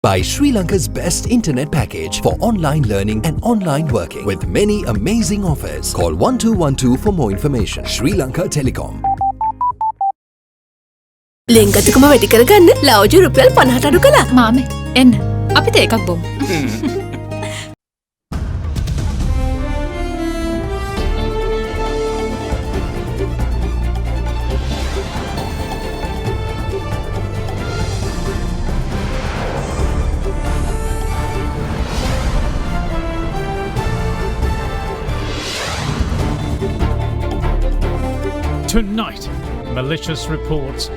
Buy Sri Lanka's best internet package for online learning and online working with many amazing offers. Call 1212 for more information. Sri Lanka Telecom. ලෙන්ගතුකම වැඩි කරගන්න ලව්ජු රුපියල් 50ට අඩු කළා. මාමේ එන්න අපිට එකක් බොමු. Tonight, malicious reports.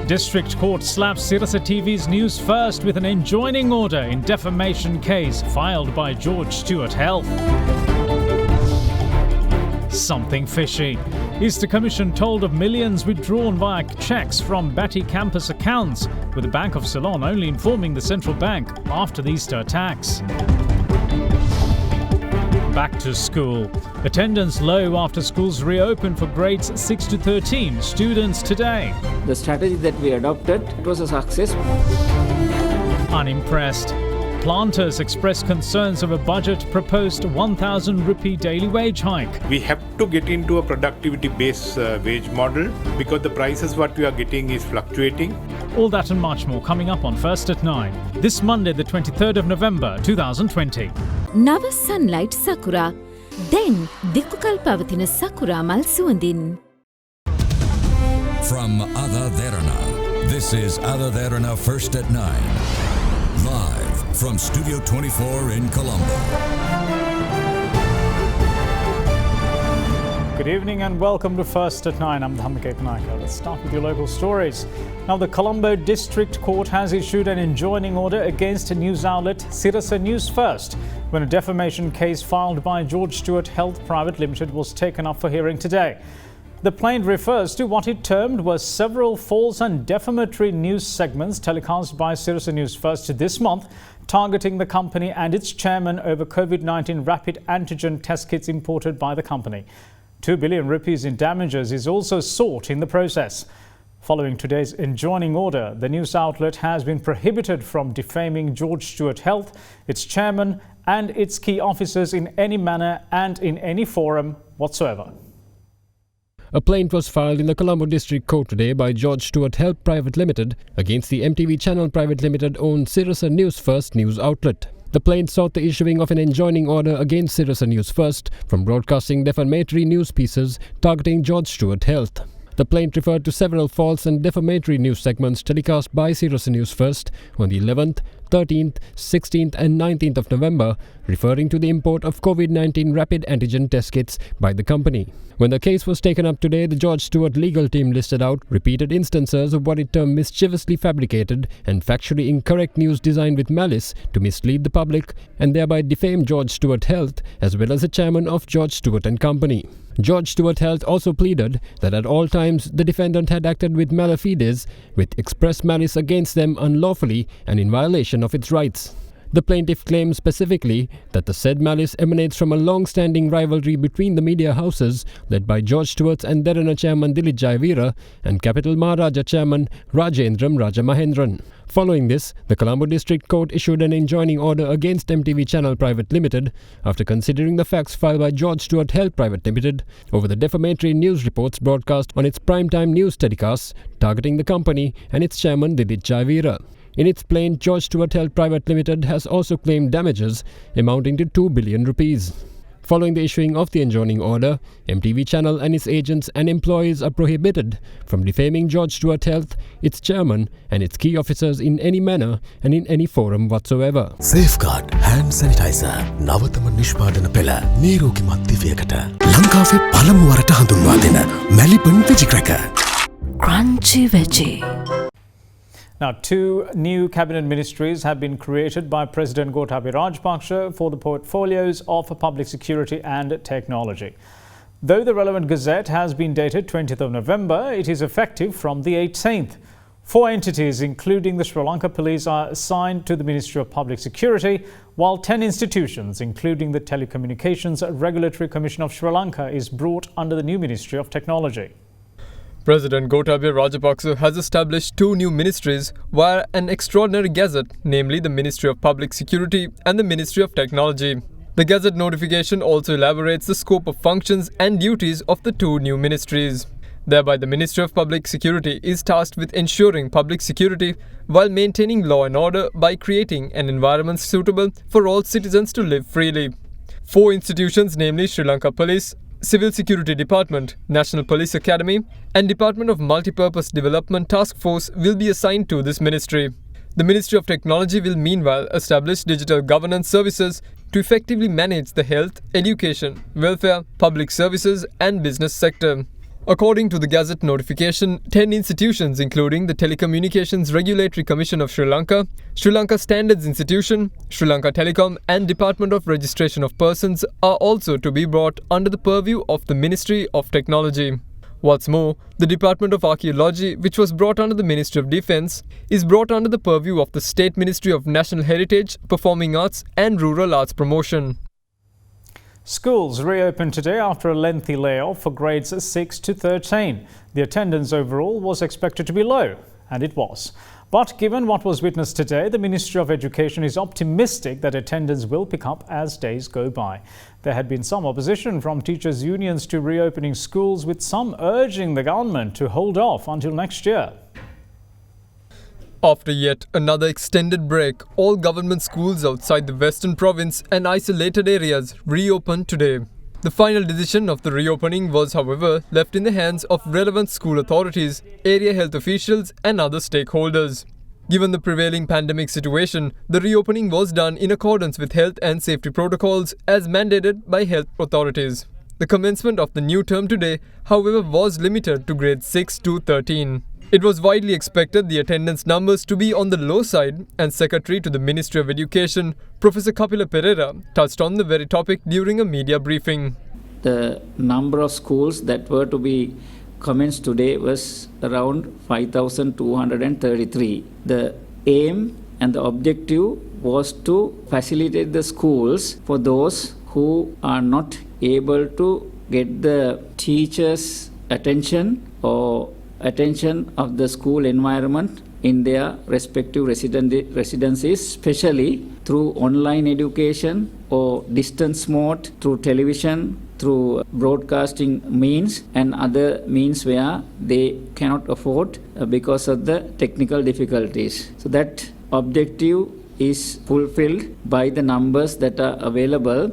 District Court slaps Sirasa TV's News First with an enjoining order in defamation case filed by George Stewart Health. Something fishy. Is the Commission told of millions withdrawn via cheques from Batty campus accounts, with the Bank of Ceylon only informing the central bank after the Easter attacks? Back to school. Attendance low after schools reopen for grades 6 to 13 students today. The strategy that we adopted, it was a success. Unimpressed. Planters express concerns of a budget proposed 1,000 rupee daily wage hike. We have to get into a productivity-based wage model because the prices what we are getting is fluctuating. All that and much more coming up on First at 9. This Monday, the 23rd of November, 2020. Nava sunlight sakura. Then Dikukal pavathina sakura mal suandin. From AdaDerana, this is AdaDerana First at 9. Live from Studio 24 in Colombo. Good evening and welcome to First at 9. I'm Dhamike Naika. Let's start with your local stories. Now, the Colombo District Court has issued an enjoining order against news outlet Sirasa News First when a defamation case filed by George Stewart Health Private Limited was taken up for hearing today. The plaint refers to what it termed were several false and defamatory news segments telecast by Sirasa News First this month, targeting the company and its chairman over COVID-19 rapid antigen test kits imported by the company. 2 billion rupees in damages is also sought in the process. Following today's enjoining order, the news outlet has been prohibited from defaming George Stewart Health, its chairman and its key officers in any manner and in any forum whatsoever. A plaint was filed in the Colombo District Court today by George Stewart Health Private Limited against the MTV Channel Private Limited owned Sirasa News First news outlet. The plaint sought the issuing of an enjoining order against Sirasa News First from broadcasting defamatory news pieces targeting George Stewart Health. The plaint referred to several false and defamatory news segments telecast by Sirasa News First on the 11th, 13th, 16th and 19th of November, referring to the import of COVID-19 rapid antigen test kits by the company. When the case was taken up today, the George Stewart legal team listed out repeated instances of what it termed mischievously fabricated and factually incorrect news designed with malice to mislead the public and thereby defame George Stewart Health as well as the chairman of George Stewart and Company. George Stewart Health also pleaded that at all times the defendant had acted with mala fides, with express malice against them unlawfully and in violation of its rights. The plaintiff claims specifically that the said malice emanates from a long-standing rivalry between the media houses led by George Stewart's and Derana chairman Dilip Jayavira and Capital Maharaja chairman Rajendram Raja Mahendran. Following this, the Colombo District Court issued an enjoining order against MTV Channel Private Limited after considering the facts filed by George Stewart Health Private Limited over the defamatory news reports broadcast on its primetime news telecasts targeting the company and its chairman Dilip Jayavira. In its plaint, George Stewart Health Private Limited has also claimed damages amounting to 2 billion rupees. Following the issuing of the enjoining order, MTV Channel and its agents and employees are prohibited from defaming George Stewart Health, its chairman and its key officers in any manner and in any forum whatsoever. Safeguard hand sanitizer. නවතම නිෂ්පාදන පෙළ නිරෝගීමත් දිවයකට. ලංකාවේ පළමු වරට හඳුන්වා දෙන Melbourne Veggie Cracker. Crunchy veggie. Now, 2 new cabinet ministries have been created by President Gotabaya Rajapaksa for the portfolios of public security and technology. Though the relevant gazette has been dated 20th of November, it is effective from the 18th. 4 entities, including the Sri Lanka Police, are assigned to the Ministry of Public Security, while 10 institutions, including the Telecommunications Regulatory Commission of Sri Lanka, is brought under the new Ministry of Technology. President Gotabaya Rajapaksa has established 2 new ministries via an extraordinary gazette, namely the Ministry of Public Security and the Ministry of Technology. The gazette notification also elaborates the scope of functions and duties of the 2 new ministries. Thereby, the Ministry of Public Security is tasked with ensuring public security while maintaining law and order by creating an environment suitable for all citizens to live freely. 4 institutions, namely Sri Lanka Police, Civil Security Department, National Police Academy, and Department of Multipurpose Development Task Force will be assigned to this ministry. The Ministry of Technology will meanwhile establish digital governance services to effectively manage the health, education, welfare, public services, and business sector. According to the Gazette notification, 10 institutions including the Telecommunications Regulatory Commission of Sri Lanka, Sri Lanka Standards Institution, Sri Lanka Telecom and Department of Registration of Persons are also to be brought under the purview of the Ministry of Technology. What's more, the Department of Archaeology, which was brought under the Ministry of Defence, is brought under the purview of the State Ministry of National Heritage, Performing Arts and Rural Arts Promotion. Schools reopened today after a lengthy layoff for grades 6 to 13. The attendance overall was expected to be low, and it was. But given what was witnessed today, the Ministry of Education is optimistic that attendance will pick up as days go by. There had been some opposition from teachers' unions to reopening schools, with some urging the government to hold off until next year. After yet another extended break, all government schools outside the Western Province and isolated areas reopened today. The final decision of the reopening was, however, left in the hands of relevant school authorities, area health officials and other stakeholders. Given the prevailing pandemic situation, the reopening was done in accordance with health and safety protocols as mandated by health authorities. The commencement of the new term today, however, was limited to grades 6 to 13. It was widely expected the attendance numbers to be on the low side, and Secretary to the Ministry of Education, Professor Kapila Pereira, touched on the very topic during a media briefing. The number of schools that were to be commenced today was around 5,233. The aim and the objective was to facilitate the schools for those who are not able to get the teachers' attention or attention of the school environment in their respective residencies, especially through online education or distance mode, through television, through broadcasting means and other means where they cannot afford because of the technical difficulties. So that objective is fulfilled by the numbers that are available.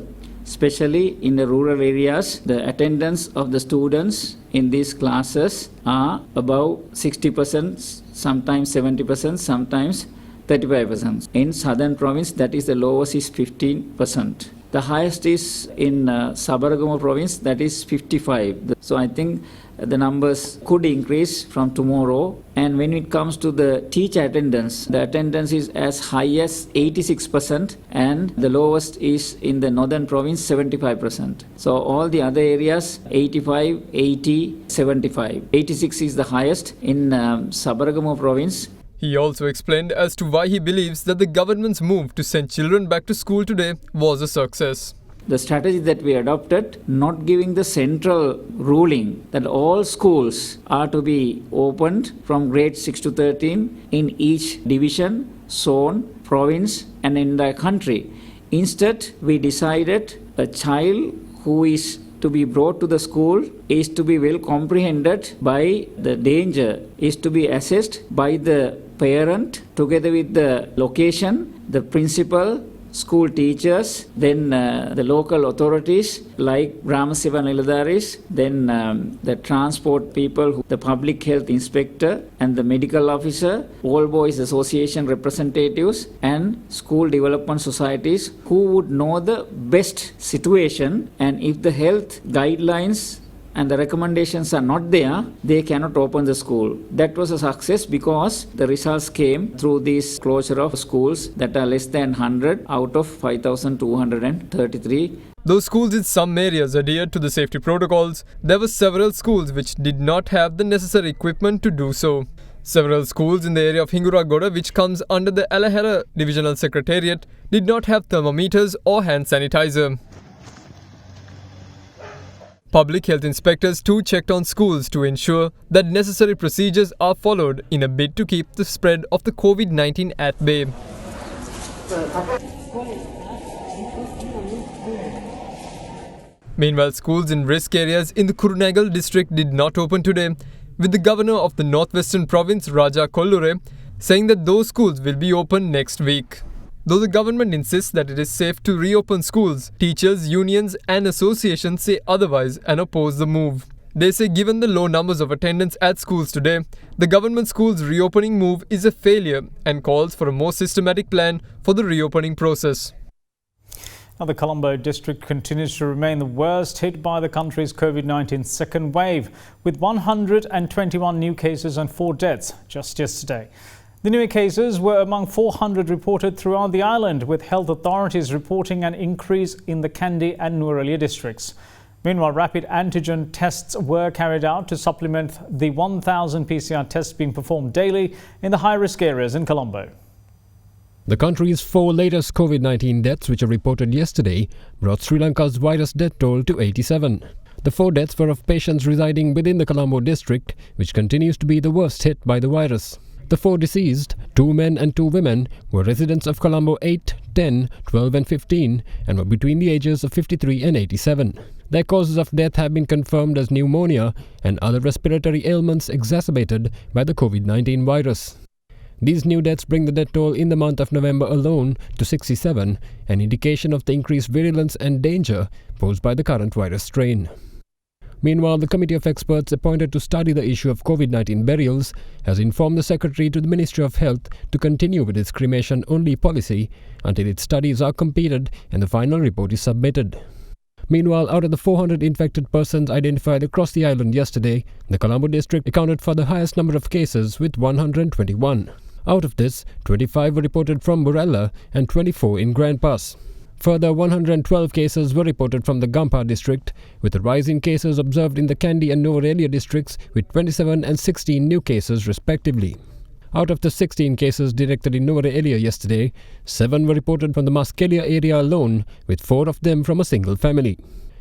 Especially in the rural areas, the attendance of the students in these classes are above 60%, sometimes 70%, sometimes 35%. In southern province, that is the lowest is 15%. The highest is in Sabaragama province, that is 55. So I think the numbers could increase from tomorrow. And when it comes to the teacher attendance, the attendance is as high as 86%, and the lowest is in the northern province, 75%. So all the other areas, 85, 80, 75. 86 is the highest in Sabaragama province. He also explained as to why he believes that the government's move to send children back to school today was a success. The strategy that we adopted, not giving the central ruling that all schools are to be opened from grade 6 to 13 in each division, zone, province and in the country. Instead, we decided a child who is to be brought to the school is to be well comprehended by the danger, is to be assessed by the parent together with the location, the principal, school teachers, then the local authorities like Grama Seva Niladaris, then the transport people, the public health inspector and the medical officer, all boys association representatives and school development societies who would know the best situation, and if the health guidelines and the recommendations are not there, they cannot open the school. That was a success because the results came through this closure of schools that are less than 100 out of 5,233. Though schools in some areas adhered to the safety protocols, there were several schools which did not have the necessary equipment to do so. Several schools in the area of Hinguragoda, which comes under the Alahara Divisional Secretariat, did not have thermometers or hand sanitizer. Public health inspectors too checked on schools to ensure that necessary procedures are followed in a bid to keep the spread of the COVID-19 at bay. Meanwhile, schools in risk areas in the Kurunegala district did not open today, with the governor of the northwestern province, Raja Kollure, saying that those schools will be open next week. Though the government insists that it is safe to reopen schools, teachers, unions and associations say otherwise and oppose the move. They say given the low numbers of attendance at schools today, the government schools reopening move is a failure and calls for a more systematic plan for the reopening process. Now, the Colombo district continues to remain the worst hit by the country's COVID-19 second wave, with 121 new cases and 4 deaths just yesterday. The new cases were among 400 reported throughout the island, with health authorities reporting an increase in the Kandy and Nuwara districts. Meanwhile, rapid antigen tests were carried out to supplement the 1,000 PCR tests being performed daily in the high-risk areas in Colombo. The country's 4 latest COVID-19 deaths, which were reported yesterday, brought Sri Lanka's virus death toll to 87. The 4 deaths were of patients residing within the Colombo district, which continues to be the worst hit by the virus. The 4 deceased, 2 men and 2 women, were residents of Colombo 8, 10, 12 and 15 and were between the ages of 53 and 87. Their causes of death have been confirmed as pneumonia and other respiratory ailments exacerbated by the COVID-19 virus. These new deaths bring the death toll in the month of November alone to 67, an indication of the increased virulence and danger posed by the current virus strain. Meanwhile, the committee of experts appointed to study the issue of COVID-19 burials has informed the Secretary to the Ministry of Health to continue with its cremation-only policy until its studies are completed and the final report is submitted. Meanwhile, out of the 400 infected persons identified across the island yesterday, the Colombo district accounted for the highest number of cases with 121. Out of this, 25 were reported from Borella and 24 in Grand Pass. Further, 112 cases were reported from the Gampar district, with a rise in cases observed in the Kandy and Nuwara districts with 27 and 16 new cases respectively. Out of the 16 cases detected in Nuwara yesterday, 7 were reported from the Maskelia area alone, with 4 of them from a single family.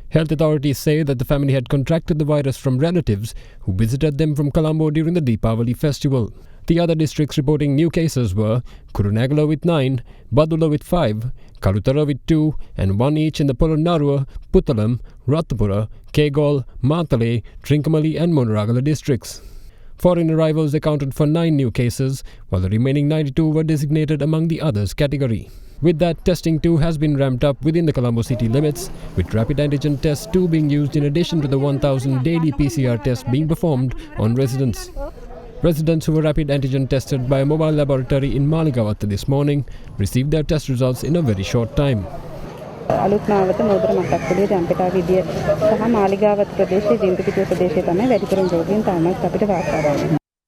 Health authorities say that the family had contracted the virus from relatives who visited them from Colombo during the Deepavali festival. The other districts reporting new cases were Kurunegala with 9, Badula with 5, Kalutara with 2 and 1 each in the Polonnaruwa, Puttalam, Ratnapura, Kegol, Matale, Trincomalee and Monaragala districts. Foreign arrivals accounted for 9 new cases, while the remaining 92 were designated among the others category. With that, testing too has been ramped up within the Colombo city limits, with rapid antigen tests too being used in addition to the 1,000 daily PCR tests being performed on residents. Residents who were rapid antigen tested by a mobile laboratory in Maligawatha this morning received their test results in a very short time.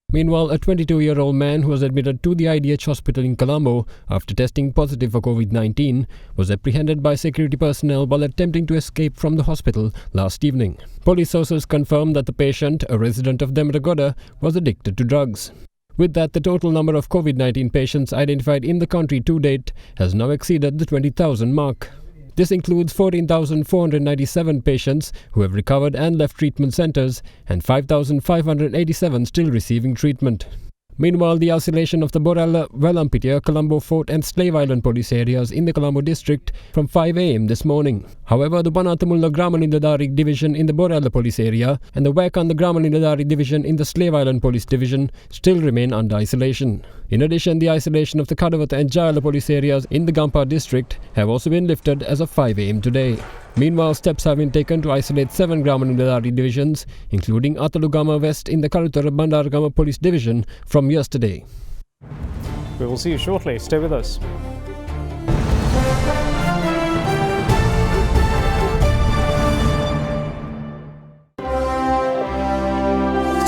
Meanwhile, a 22-year-old man who was admitted to the IDH hospital in Colombo after testing positive for COVID-19 was apprehended by security personnel while attempting to escape from the hospital last evening. Police sources confirmed that the patient, a resident of Demragoda, was addicted to drugs. With that, the total number of COVID-19 patients identified in the country to date has now exceeded the 20,000 mark. This includes 14,497 patients who have recovered and left treatment centres and 5,587 still receiving treatment. Meanwhile, the isolation of the Borella, Velampitia, Colombo Fort and Slave Island police areas in the Colombo district from 5 a.m. this morning. However, the Banathamulla Gramalindadari division in the Borella police area and the Wakanda Gramalindadari division in the Slave Island police division still remain under isolation. In addition, the isolation of the Kadawatha and Jayala police areas in the Gampar district have also been lifted as of 5 a.m. today. Meanwhile, steps have been taken to isolate 7 Gramalindadari divisions, including Atalugama West in the Kalutara Bandaragama police division from yesterday. We will see you shortly. Stay with us.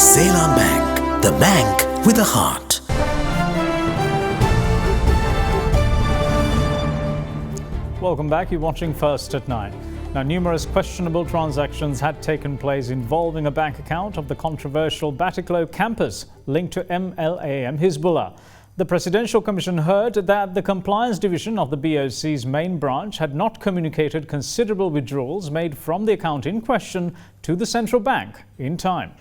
Ceylon Bank, the bank with a heart. Welcome back. You're watching First at 9. Now, numerous questionable transactions had taken place involving a bank account of the controversial Batticalow campus linked to MLAM Hizbullah. The Presidential Commission heard that the Compliance Division of the BOC's main branch had not communicated considerable withdrawals made from the account in question to the central bank in time.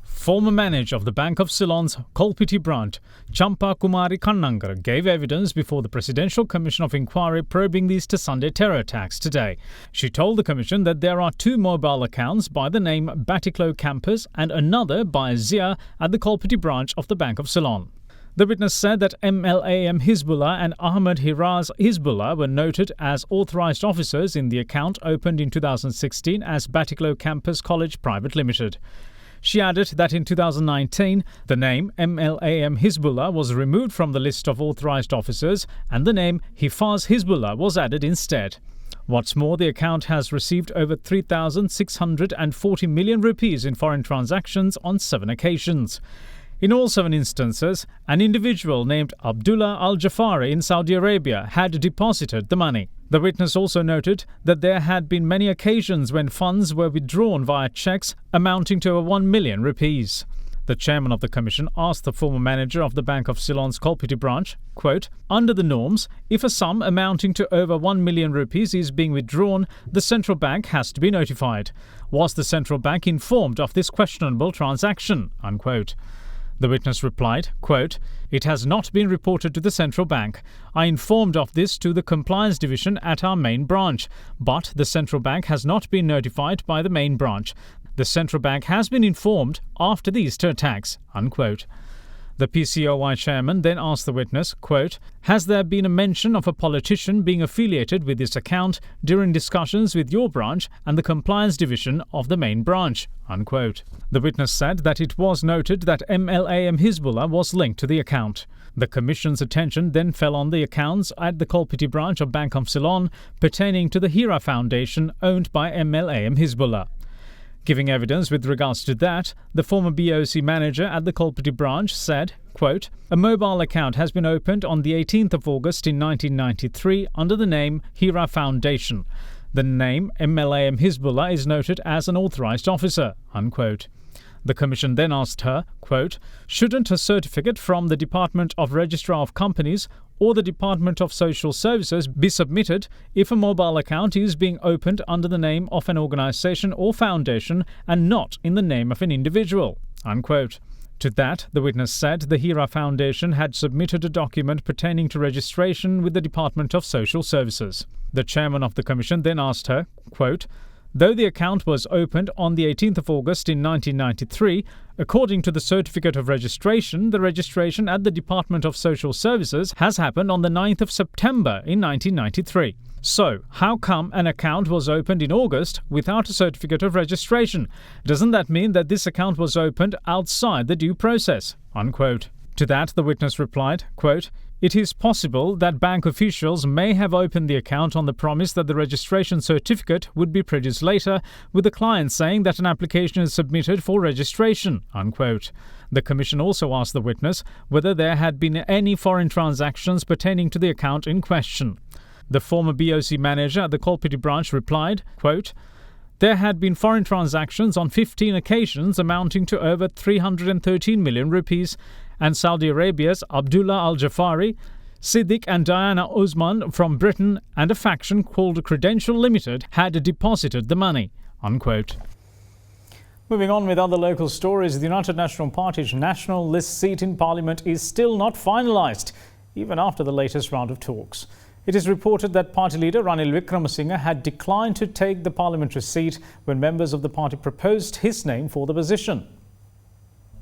Former manager of the Bank of Ceylon's Kolpiti branch, Champa Kumari Kannankar, gave evidence before the Presidential Commission of Inquiry probing the Easter Sunday terror attacks today. She told the Commission that there are two mobile accounts by the name Batiklo Campus and another by Zia at the Kolpiti branch of the Bank of Ceylon. The witness said that MLAM Hizbullah and Ahmed Hiraz Hizbullah were noted as authorised officers in the account opened in 2016 as Batiklo Campus College Private Limited. She added that in 2019, the name MLAM Hizbullah was removed from the list of authorised officers and the name Hifaz Hizbullah was added instead. What's more, the account has received over 3,640 million rupees in foreign transactions on 7 occasions. In all 7 instances, an individual named Abdullah Al-Jafari in Saudi Arabia had deposited the money. The witness also noted that there had been many occasions when funds were withdrawn via cheques amounting to over 1 million rupees. The chairman of the commission asked the former manager of the Bank of Ceylon's Kolpiti branch, quote, "Under the norms, if a sum amounting to over 1 million rupees is being withdrawn, the central bank has to be notified. Was the central bank informed of this questionable transaction?" unquote. The witness replied, quote, "It has not been reported to the central bank. I informed of this to the compliance division at our main branch, but the central bank has not been notified by the main branch. The central bank has been informed after the Easter attacks," unquote. The PCOI chairman then asked the witness, quote, "Has there been a mention of a politician being affiliated with this account during discussions with your branch and the compliance division of the main branch?" unquote. The witness said that it was noted that MLAM Hizbullah was linked to the account. The Commission's attention then fell on the accounts at the Kolpiti branch of Bank of Ceylon pertaining to the Hira Foundation owned by MLAM Hizbullah. Giving evidence with regards to that, the former BOC manager at the Kolpiti branch said, quote, "A mobile account has been opened on the 18th of August in 1993 under the name Hira Foundation. The name MLAM Hizbullah is noted as an authorised officer," unquote. The Commission then asked her, quote, "Shouldn't a certificate from the Department of Registrar of Companies or the Department of Social Services be submitted if a mobile account is being opened under the name of an organisation or foundation and not in the name of an individual?" unquote. To that, the witness said the Hira Foundation had submitted a document pertaining to registration with the Department of Social Services. The chairman of the Commission then asked her, quote, "Though the account was opened on the 18th of August in 1993, according to the certificate of registration, the registration at the Department of Social Services has happened on the 9th of September in 1993. So, how come an account was opened in August without a certificate of registration? Doesn't that mean that this account was opened outside the due process?" unquote. To that, the witness replied, quote, "It is possible that bank officials may have opened the account on the promise that the registration certificate would be produced later, with the client saying that an application is submitted for registration," unquote. The Commission also asked the witness whether there had been any foreign transactions pertaining to the account in question. The former BOC manager at the Kolpiti branch replied, quote, "There had been foreign transactions on 15 occasions amounting to over 313 million rupees, and Saudi Arabia's Abdullah Al-Jafari, Siddiq and Diana Osman from Britain and a faction called Credential Limited had deposited the money," unquote. Moving on with other local stories, the United National Party's national list seat in Parliament is still not finalised, even after the latest round of talks. It is reported that party leader Ranil Wickremesinghe had declined to take the parliamentary seat when members of the party proposed his name for the position.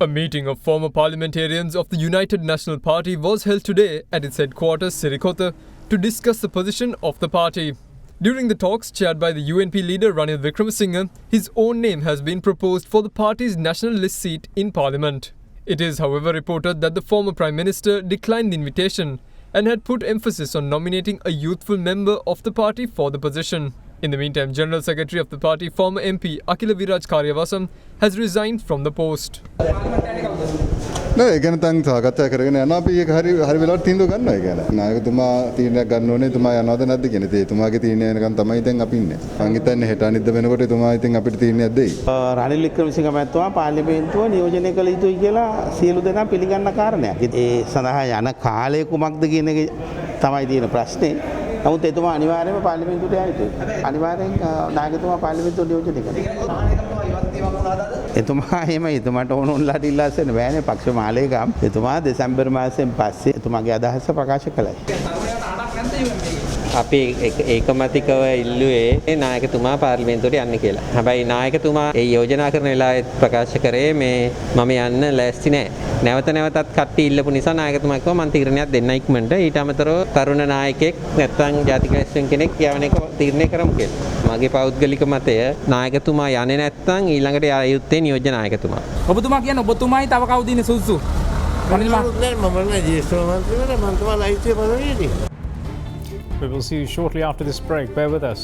A meeting of former parliamentarians of the United National Party was held today at its headquarters, Sirikota, to discuss the position of the party. During the talks chaired by the UNP leader Ranil Wickremesinghe, his own name has been proposed for the party's national list seat in Parliament. It is, however, reported that the former Prime Minister declined the invitation and had put emphasis on nominating a youthful member of the party for the position. In the meantime, General Secretary of the party, former MP Akila Viraj Karyavasam, has resigned from the post. නෑ ඒ ගැන තන් සාකච්ඡා කරගෙන යනවා අපි ඒක හරි වෙලාවට තීන්දුව ගන්නවා ඒ ගැන. නායකතුමා තීරණයක් ගන්න ඕනේ එතුමා යනවද නැද්ද කියන දේ. එතුමාගේ තීරණය වෙනකන් තමයි දැන් අපි ඉන්නේ. මං හිතන්නේ හෙට අනිද්ද වෙනකොට එතුමා ඉතින් අපිට තීරණයක් දෙයි. රනිල් වික්‍රමසිංහ මහත්මයා පාර්ලිමේන්තුව නියෝජනය කළ යුතුයි කියලා සියලු දෙනා පිළිගන්න කාරණයක්. ඒ සඳහා යන කාලය කුමක්ද කියන එක තමයි තියෙන ප්‍රශ්නේ. නමුත් එතුමා අනිවාර්යයෙන්ම පාර්ලිමේන්තුවට යන්න යුතුයි. අනිවාර්යෙන් නායකතුමා පාර්ලිමේන්තුව නියෝජනය කරනවා. එතුමා එහෙම එතුමාට ඕනෝන්ලාට ඉල්ලාසෙන්න බෑනේ පක්ෂ මාලේකම්. එතුමා දෙසැම්බර් මාසයෙන් පස්සේ එතුමාගේ අදහස ප්‍රකාශ කළා. අපි ඒකමතිකව ඉල්ලුවේ නායකතුමා පාර්ලිමේන්තුවට යන්න කියලා. හැබැයි නායකතුමා ඒ යෝජනා කරන වෙලාවේ ප්‍රකාශ කරේ මේ මම යන්න ලෑස්ති නෑ. නැවත නැවතත් කට්ටි ඉල්ලපු නිසා නායකතුමා කිව්වා මම තීරණයක් දෙන්න ඉක්මනට. ඊට අමතරව තරුණ නායකයෙක් නැත්නම් ජාතික ලැස්තියෙන් කෙනෙක් යවන එක තීරණය කරමු කියලා. මගේ පෞද්ගලික මතය නායකතුමා යන්නේ නැත්නම් ඊළඟට යුත්තේ නියෝජ්‍ය නායකතුමා. ඔබතුමා කියන්නේ ඔබතුමායි තව කවුද ඉන්නේ සුසු? We will see you shortly after this break. Bear with us.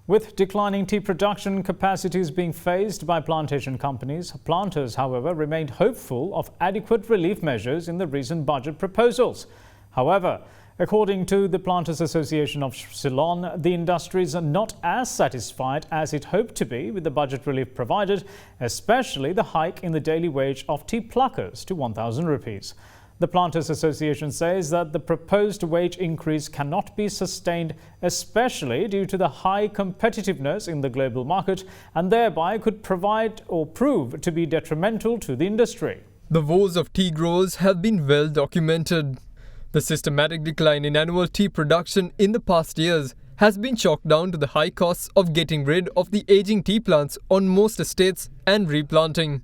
With declining tea production capacities being faced by plantation companies, planters, however, remained hopeful of adequate relief measures in the recent budget proposals. However, according to the Planters Association of Ceylon, the industry is not as satisfied as it hoped to be with the budget relief provided, especially the hike in the daily wage of tea pluckers to 1,000 rupees. The Planters Association says that the proposed wage increase cannot be sustained, especially due to the high competitiveness in the global market, and thereby could provide or prove to be detrimental to the industry. The woes of tea growers have been well documented. The systematic decline in annual tea production in the past years has been chalked down to the high costs of getting rid of the aging tea plants on most estates and replanting.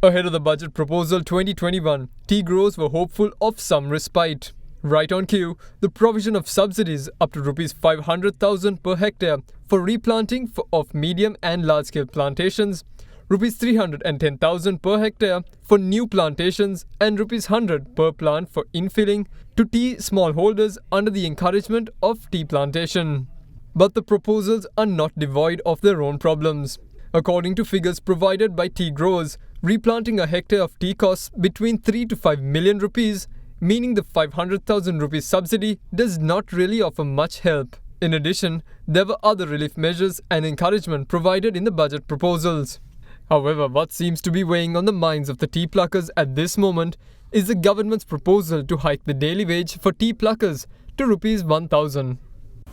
Ahead of the budget proposal 2021, tea growers were hopeful of some respite. Right on cue, the provision of subsidies up to Rs 500,000 per hectare for replanting of medium and large-scale plantations, Rs 310,000 per hectare for new plantations and Rs 100 per plant for infilling to tea smallholders under the encouragement of tea plantation. But the proposals are not devoid of their own problems. According to figures provided by tea growers, replanting a hectare of tea costs between 3 to 5 million rupees, meaning the 500,000 rupees subsidy does not really offer much help. In addition, there were other relief measures and encouragement provided in the budget proposals. However, what seems to be weighing on the minds of the tea pluckers at this moment is the government's proposal to hike the daily wage for tea pluckers to Rs 1,000.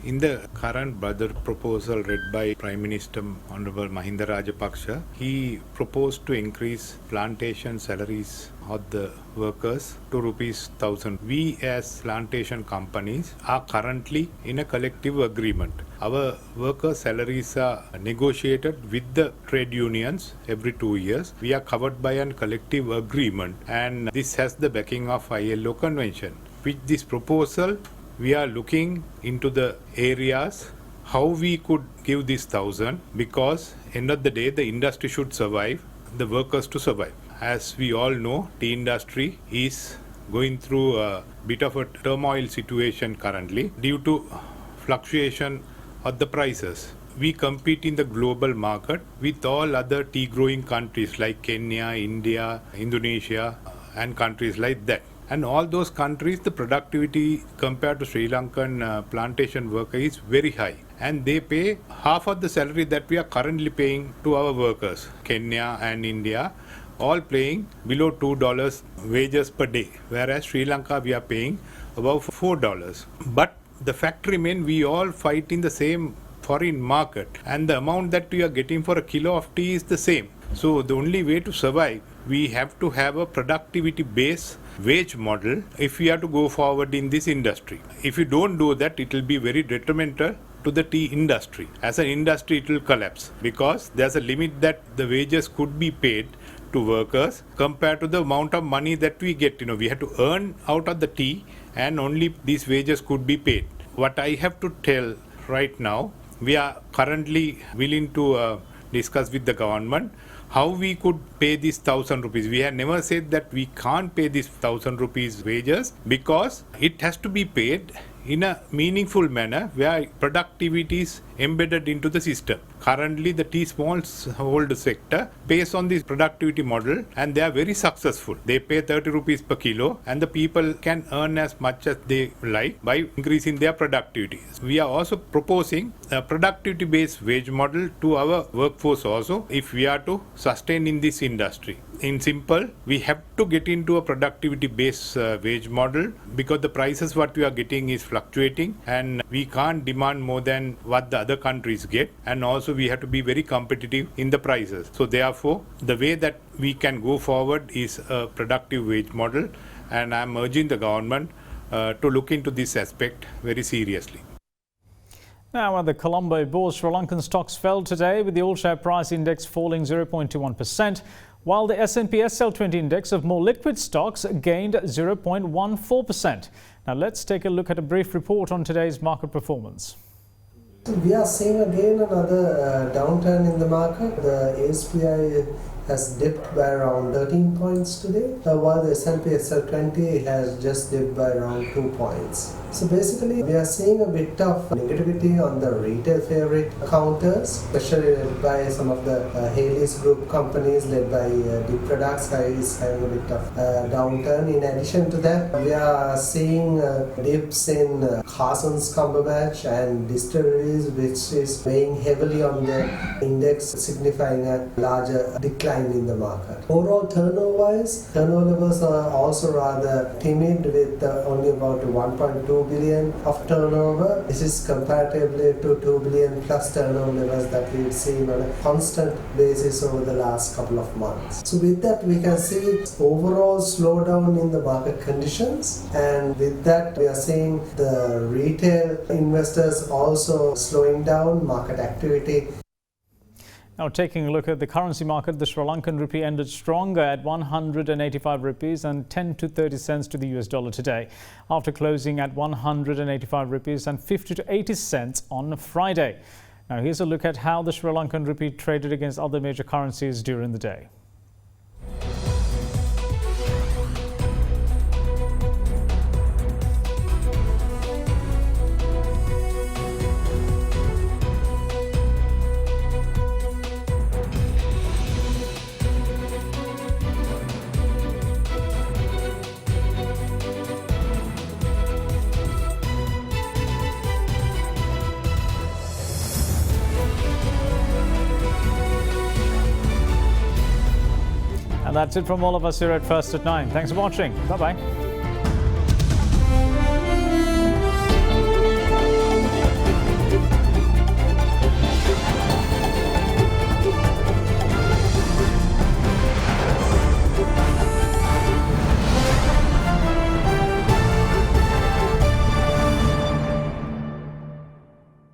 In the current budget proposal read by Prime Minister Honorable Mahinda Rajapaksa, he proposed to increase plantation salaries of the workers to Rs 1,000. We as plantation companies are currently in a collective agreement. Our worker salaries are negotiated with the trade unions every 2 years. We are covered by a collective agreement, and this has the backing of ILO convention. With this proposal, we are looking into the areas how we could give this 1,000, because end of the day the industry should survive, the workers to survive. As we all know, tea industry is going through a bit of a turmoil situation currently due to fluctuation of the prices. We compete in the global market with all other tea growing countries like Kenya, India, Indonesia and countries like that. And all those countries, the productivity compared to Sri Lankan plantation worker is very high. And they pay half of the salary that we are currently paying to our workers. Kenya and India all paying below $2 wages per day. Whereas Sri Lanka we are paying above $4. But the fact remains, we all fight in the same foreign market. And the amount that we are getting for a kilo of tea is the same. So the only way to survive, we have to have a productivity based wage model if we are to go forward in this industry. If you don't do that, it will be very detrimental to the tea industry. As an industry, it will collapse because there's a limit that the wages could be paid to workers compared to the amount of money that we get. We have to earn out of the tea, and only these wages could be paid. What I have to tell right now, we are currently willing to discuss with the government how we could pay this 1,000 rupees. We have never said that we can't pay this 1,000 rupees wages, because it has to be paid in a meaningful manner where productivity is embedded into the system. Currently, the tea smallholder sector pays on this productivity model and they are very successful. They pay 30 rupees per kilo and the people can earn as much as they like by increasing their productivity. We are also proposing a productivity based wage model to our workforce also if we are to sustain in this industry. In simple, we have to get into a productivity based wage model because the prices what we are getting is fluctuating and we can't demand more than what the other countries get, and also we have to be very competitive in the prices. So therefore, the way that we can go forward is a productive wage model, and I'm urging the government to look into this aspect very seriously. Now at the Colombo Bourse, Sri Lankan stocks fell today with the all-share price index falling 0.21%, while the S&P SL20 index of more liquid stocks gained 0.14%. Now let's take a look at a brief report on today's market performance. We are seeing again another downturn in the market. The SPI has dipped by around 13 points today, while the S&P SL20 has just dipped by around 2 points. So basically, we are seeing a bit of negativity on the retail favorite counters, especially led by some of the Haley's Group companies led by Deep Products is having a bit of downturn. In addition to that, we are seeing dips in Carson's Cumberbatch and distilleries, which is weighing heavily on the index, signifying a larger decline in the market. Overall turnover-wise, turnover levels are also rather timid with only about 1.2 billion of turnover. This is comparatively to 2 billion plus turnover levels that we've seen on a constant basis over the last couple of months. So with that, we can see overall slowdown in the market conditions, and with that we are seeing the retail investors also slowing down market activity. Now taking a look at the currency market, the Sri Lankan rupee ended stronger at 185 rupees and 10 to 30 cents to the US dollar today, after closing at 185 rupees and 50 to 80 cents on Friday. Now here's a look at how the Sri Lankan rupee traded against other major currencies during the day. And that's it from all of us here at First at 9. Thanks for watching. Bye-bye.